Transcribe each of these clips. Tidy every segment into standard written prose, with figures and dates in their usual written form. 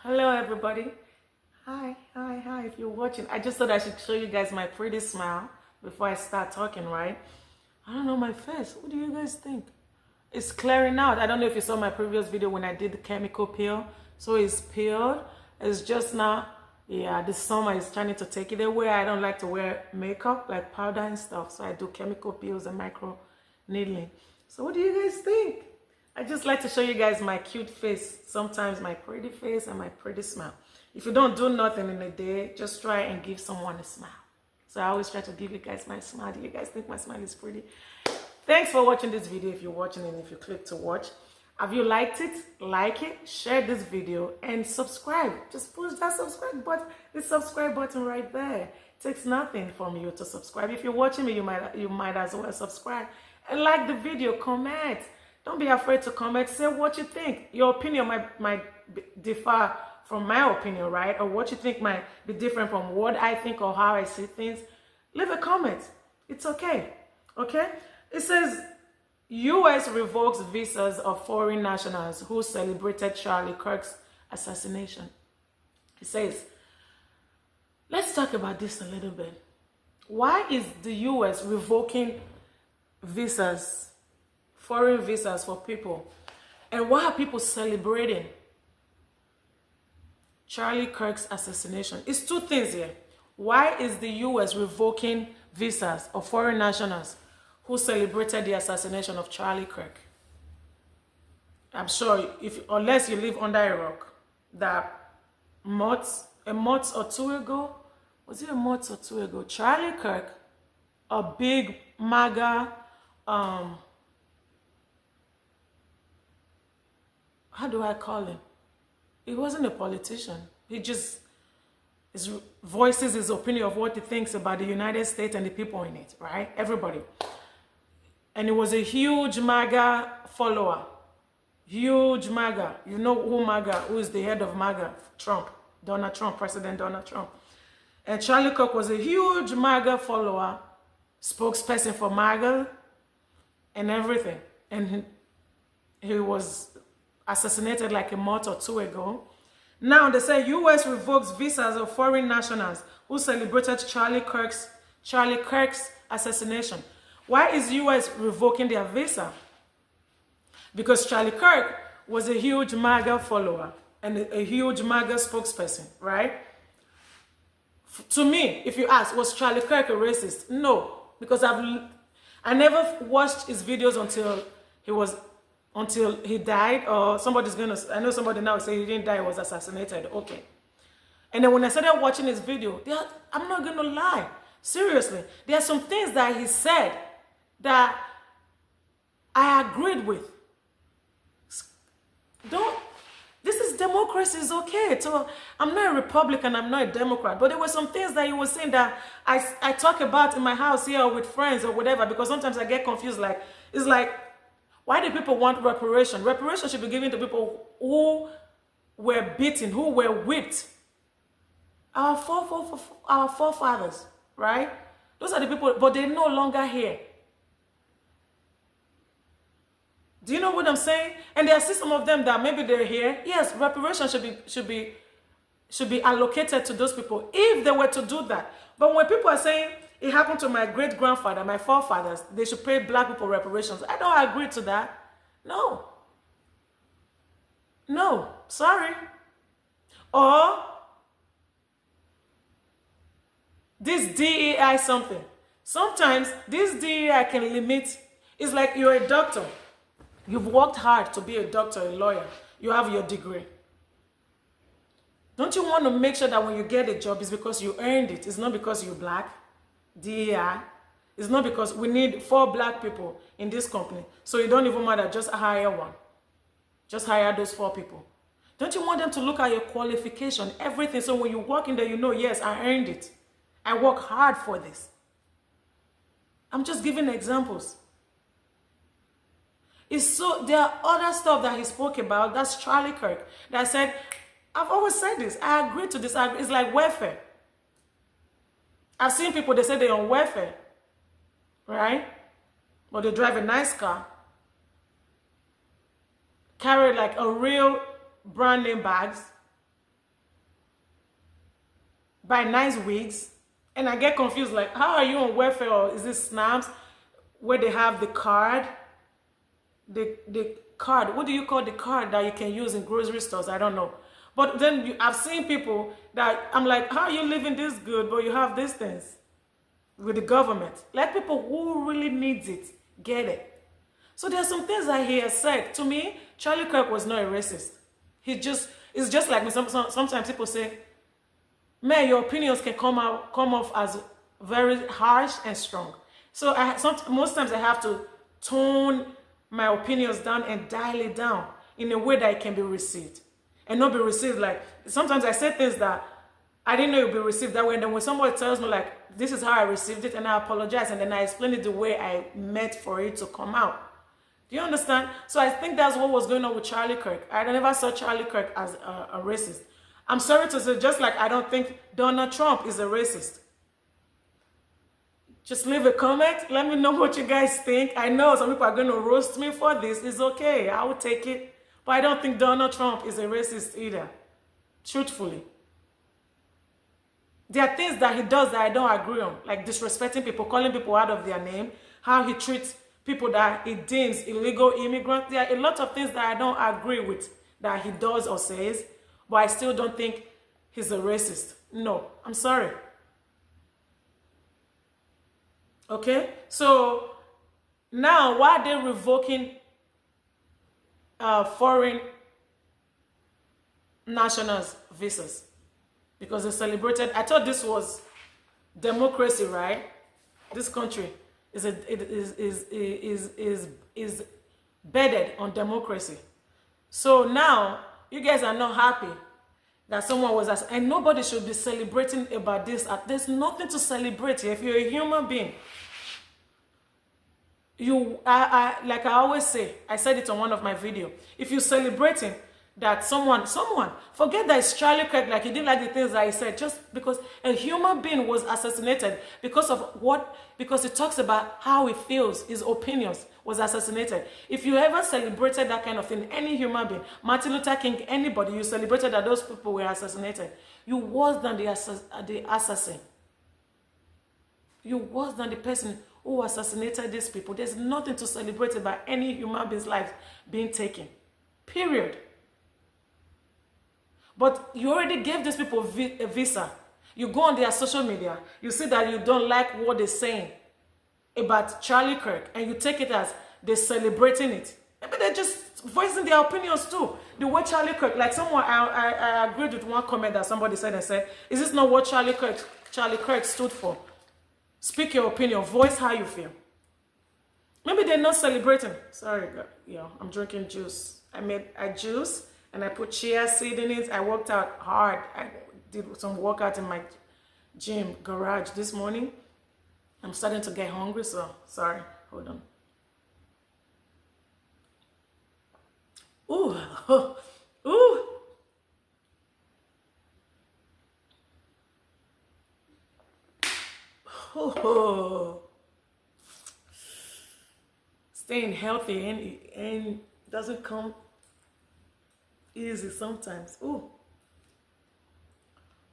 Hello everybody. Hi. If you're watching, I just thought I should show you guys my pretty smile before I start talking, right? I don't know my face. What do you guys think? It's clearing out. I don't know if you saw my previous video when I did the chemical peel. So it's peeled. It's just now, yeah, this summer is trying to take it away. I don't like to wear makeup, like powder and stuff. So I do chemical peels and micro needling. So what do you guys think? I just like to show you guys my cute face, sometimes my pretty face and my pretty smile. If you don't do nothing in a day, just try and give someone a smile. So I always try to give you guys my smile. Do you guys think my smile is pretty? Thanks for watching this video if you're watching and if you click to watch. Have you liked it? Like it, share this video and subscribe. Just push that subscribe button, the subscribe button right there. It takes nothing from you to subscribe. If you're watching me, you might as well subscribe. And like the video, comment. Don't be afraid to comment. Say what you think. Your opinion might differ from my opinion, right? Or what you think might be different from what I think or how I see things. Leave a comment. It's okay. Okay? It says, U.S. revokes visas of foreign nationals who celebrated Charlie Kirk's assassination. It says, let's talk about this a little bit. Why is the U.S. revoking visas, foreign visas for people? And why are people celebrating Charlie Kirk's assassination? It's two things here. Why is the U.S. revoking visas of foreign nationals who celebrated the assassination of Charlie Kirk? I'm sure, unless you live under a rock, that a month or two ago, was it a month or two ago, Charlie Kirk, a big MAGA, how do I call him? He wasn't a politician. He just voices his opinion of what he thinks about the United States and the people in it, right? Everybody. And he was a huge MAGA follower. Huge MAGA. You know who MAGA, who is the head of MAGA? Trump. Donald Trump, President Donald Trump. And Charlie Kirk was a huge MAGA follower, spokesperson for MAGA and everything. And he was assassinated like a month or two ago. Now they say U.S. revokes visas of foreign nationals who celebrated Charlie Kirk's assassination. Why is U.S. revoking their visa? Because Charlie Kirk was a huge MAGA follower and a huge MAGA spokesperson, right? To me, if you ask, was Charlie Kirk a racist? No, because I never watched his videos until he died, or I know somebody now say he didn't die, he was assassinated. Okay. And then when I started watching his video, I'm not going to lie. Seriously, there are some things that he said that I agreed with. This is democracy, is okay. So I'm not a Republican, I'm not a Democrat, but there were some things that he was saying that I talk about in my house here with friends or whatever, because sometimes I get confused. It's like, why do people want reparation? Reparation should be given to people who were beaten, who were whipped. Our forefathers, right? Those are the people, but they're no longer here. Do you know what I'm saying? And there are some of them that maybe they're here. Yes, reparation should be allocated to those people if they were to do that. But when people are saying it happened to my great-grandfather, my forefathers, they should pay black people reparations, I don't agree to that. No. No, sorry. Or this DEI something. Sometimes this DEI can limit. It's like you're a doctor. You've worked hard to be a doctor, a lawyer. You have your degree. Don't you want to make sure that when you get a job, it's because you earned it? It's not because you're black. DEI. It's not because we need 4 black people in this company. So it don't even matter, just hire one. Just hire those 4 people. Don't you want them to look at your qualification, everything? So when you walk in there, you know, yes, I earned it. I work hard for this. I'm just giving examples. There are other stuff that he spoke about. That's Charlie Kirk. That said, I've always said this. I agree to this. It's like welfare. I've seen people, they say they're on welfare, right? But they drive a nice car, carry like a real brand name bags, buy nice wigs, and I get confused, like, how are you on welfare, or is this snaps where they have the card, the card, what do you call the card that you can use in grocery stores? I don't know. But then I've seen people that I'm like, how are you living this good, but you have these things with the government? Let people who really needs it get it. So there are some things that he has said. To me, Charlie Kirk was not a racist. It's just like me. Sometimes people say, man, your opinions can come off as very harsh and strong. So most times I have to tone my opinions down and dial it down in a way that it can be received. And not be received like, sometimes I say things that I didn't know it would be received that way. And then when somebody tells me like, this is how I received it, and I apologize, and then I explain it the way I meant for it to come out. Do you understand? So I think that's what was going on with Charlie Kirk. I never saw Charlie Kirk as a racist. I'm sorry to say, just like I don't think Donald Trump is a racist. Just leave a comment. Let me know what you guys think. I know some people are going to roast me for this. It's okay. I will take it. But I don't think Donald Trump is a racist either. Truthfully. There are things that he does that I don't agree on. Like disrespecting people, calling people out of their name. How he treats people that he deems illegal immigrants. There are a lot of things that I don't agree with that he does or says. But I still don't think he's a racist. No. I'm sorry. Okay? So, now why are they revoking foreign nationals' visas? Because they celebrated. I thought this was democracy, right? This country is bedded on democracy. So now you guys are not happy that someone was asked, and nobody should be celebrating about this. There's nothing to celebrate here. If you're a human being, like I always say, I said it on one of my videos. If you're celebrating that someone, forget that it's Charlie Kirk, like he didn't like the things that he said, just because a human being was assassinated because it talks about how he feels, his opinions was assassinated. If you ever celebrated that kind of thing, any human being, Martin Luther King, anybody, you celebrated that those people were assassinated, you worse than the assassin. You worse than the person who assassinated these people. There's nothing to celebrate about any human being's life being taken. Period. But you already gave these people a visa. You go on their social media, you see that you don't like what they're saying about Charlie Kirk, and you take it as they're celebrating it. Maybe they're just voicing their opinions too. The way Charlie Kirk, like someone, I agreed with one comment that somebody said and said, is this not what Charlie Kirk stood for? Speak your opinion, voice how you feel. Maybe they're not celebrating. Sorry, yeah, I'm drinking juice. I made a juice and I put chia seed in it. I worked out hard. I did some workout in my gym garage this morning. I'm starting to get hungry, so sorry. Hold on. Ooh, ooh. Oh. Staying healthy and doesn't come easy sometimes. Ooh.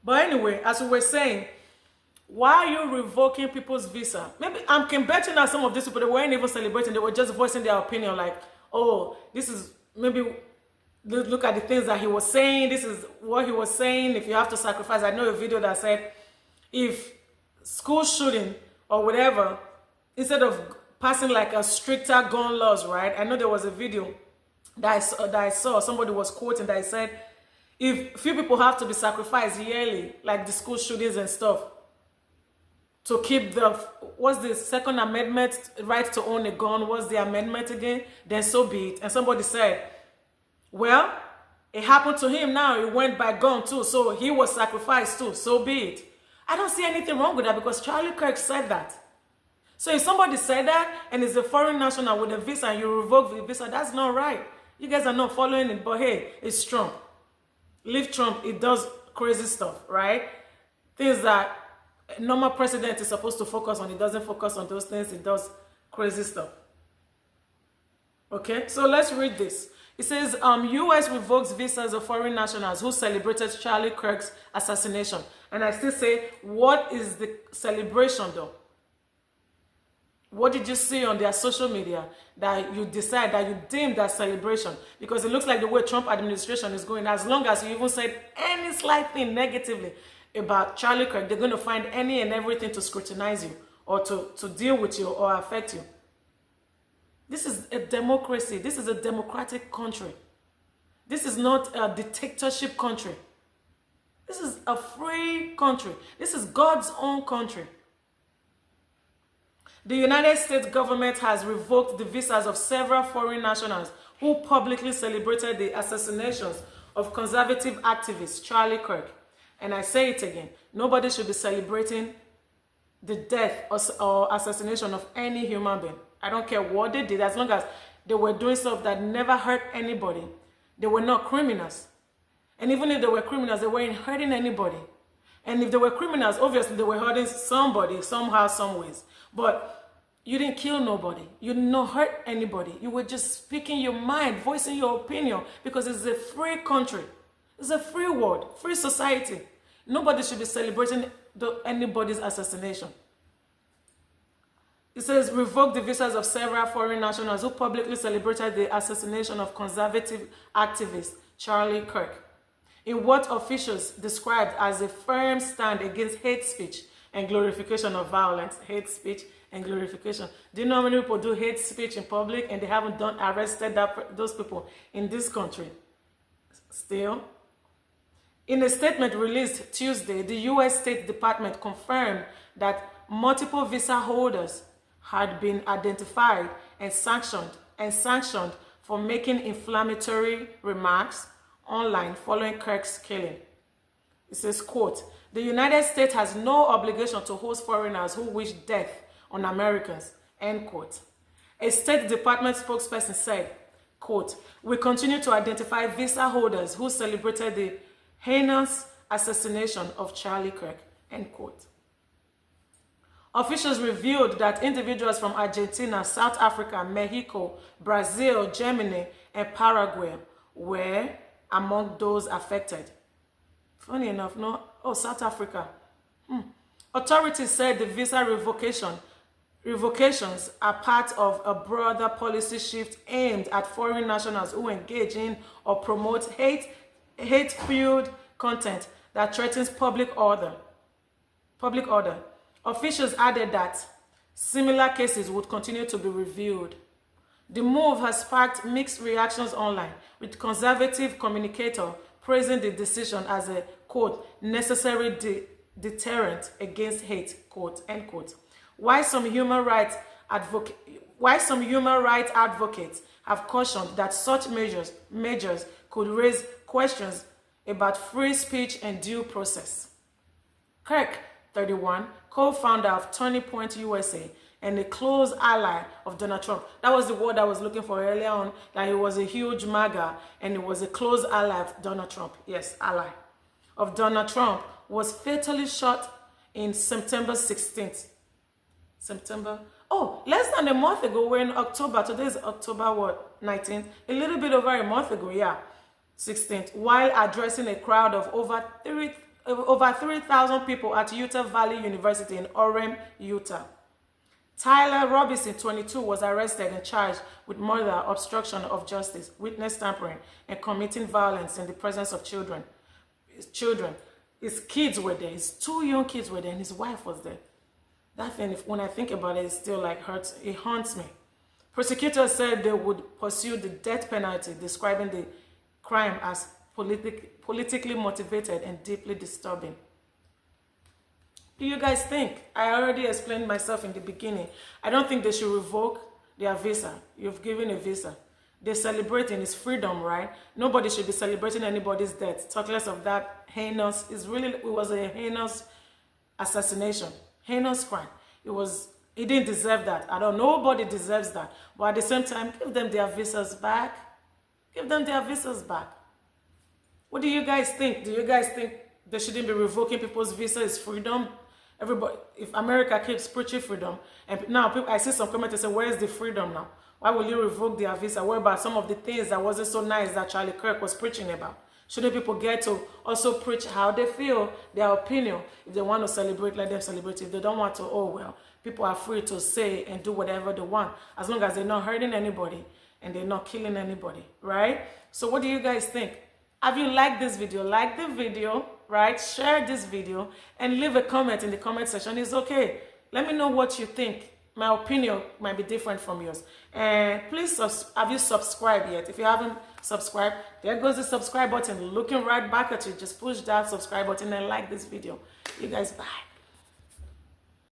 But anyway, as we were saying, why are you revoking people's visa? Maybe I'm betting that some of these people, they weren't even celebrating. They were just voicing their opinion like, oh, this is maybe look at the things that he was saying. This is what he was saying. If you have to sacrifice, I know a video that said if school shooting or whatever, instead of passing like a stricter gun laws, right? I know there was a video that I saw somebody was quoting that said, if few people have to be sacrificed yearly, like the school shootings and stuff, to keep what's the Second Amendment, right to own a gun, what's the amendment again? Then so be it. And somebody said, well, it happened to him now, he went by gun too, so he was sacrificed too, so be it. I don't see anything wrong with that because Charlie Kirk said that. So if somebody said that and is a foreign national with a visa and you revoke the visa, that's not right. You guys are not following it, but hey, it's Trump. Leave Trump, it does crazy stuff, right? Things that a normal president is supposed to focus on, it doesn't focus on those things, it does crazy stuff. Okay, so let's read this. It says, U.S. revokes visas of foreign nationals who celebrated Charlie Kirk's assassination. And I still say, what is the celebration though? What did you see on their social media that you decide, that you deem that celebration? Because it looks like the way Trump administration is going, as long as you even said any slight thing negatively about Charlie Kirk, they're going to find any and everything to scrutinize you or to deal with you or affect you. This is a democracy. This is a democratic country. This is not a dictatorship country. This is a free country. This is God's own country. The United States government has revoked the visas of several foreign nationals who publicly celebrated the assassinations of conservative activist Charlie Kirk. And I say it again, nobody should be celebrating the death or assassination of any human being. I don't care what they did, as long as they were doing stuff that never hurt anybody. They were not criminals. And even if they were criminals, they weren't hurting anybody. And if they were criminals, obviously they were hurting somebody, somehow, some ways. But you didn't kill nobody. You did not hurt anybody. You were just speaking your mind, voicing your opinion, because it's a free country. It's a free world, free society. Nobody should be celebrating anybody's assassination. It says, revoke the visas of several foreign nationals who publicly celebrated the assassination of conservative activist Charlie Kirk, in what officials described as a firm stand against hate speech and glorification of violence. Hate speech and glorification. Do you know how many people do hate speech in public and they haven't arrested those people in this country? Still. In a statement released Tuesday, the U.S. State Department confirmed that multiple visa holders had been identified and sanctioned for making inflammatory remarks online following Kirk's killing. It says, quote, the United States has no obligation to host foreigners who wish death on Americans, end quote. A State Department spokesperson said, quote, we continue to identify visa holders who celebrated the heinous assassination of Charlie Kirk, end quote. Officials revealed that individuals from Argentina, South Africa, Mexico, Brazil, Germany, and Paraguay were among those affected. Funny enough, no? Oh, South Africa. Authorities said the visa revocations are part of a broader policy shift aimed at foreign nationals who engage in or promote hate-fueled content that threatens public order. Officials added that similar cases would continue to be reviewed. The move has sparked mixed reactions online, with conservative communicator praising the decision as a, quote, necessary deterrent against hate, quote, end quote. While some human rights advocates have cautioned that such measures could raise questions about free speech and due process. Kirk, 31, co-founder of Turning Point USA and a close ally of Donald Trump. That was the word I was looking for earlier on, that he was a huge MAGA and he was a close ally of Donald Trump. Yes, ally of Donald Trump, was fatally shot in September 16th. Less than a month ago. We're in October. Today is October what, 19th? A little bit over a month ago, yeah, 16th, while addressing a crowd of over 3,000 people at Utah Valley University in Orem, Utah. Tyler Robinson, 22, was arrested and charged with murder, obstruction of justice, witness tampering, and committing violence in the presence of children. His kids were there. His 2 young kids were there, and his wife was there. That thing, when I think about it, it still like hurts. It haunts me. Prosecutors said they would pursue the death penalty, describing the crime as politically motivated and deeply disturbing. Do you guys think? I already explained myself in the beginning. I don't think they should revoke their visa. You've given a visa. They're celebrating his freedom, right? Nobody should be celebrating anybody's death. Talk less of that heinous. It was a heinous assassination. Heinous crime. He didn't deserve that. I don't know. Nobody deserves that. But at the same time, give them their visas back. Give them their visas back. What do you guys think? Do you guys think they shouldn't be revoking people's visa? Is freedom? Everybody, if America keeps preaching freedom, and now I see some comments that say, where is the freedom now? Why will you revoke their visa? What about some of the things that wasn't so nice that Charlie Kirk was preaching about? Shouldn't people get to also preach how they feel, their opinion? If they want to celebrate, let them celebrate. If they don't want to, oh well. People are free to say and do whatever they want, as long as they're not hurting anybody and they're not killing anybody, right? So what do you guys think? Have you liked this video? Like the video, right? Share this video and leave a comment in the comment section. It's okay. Let me know what you think. My opinion might be different from yours. And please, have you subscribed yet? If you haven't subscribed, there goes the subscribe button looking right back at you. Just push that subscribe button and like this video. You guys, bye.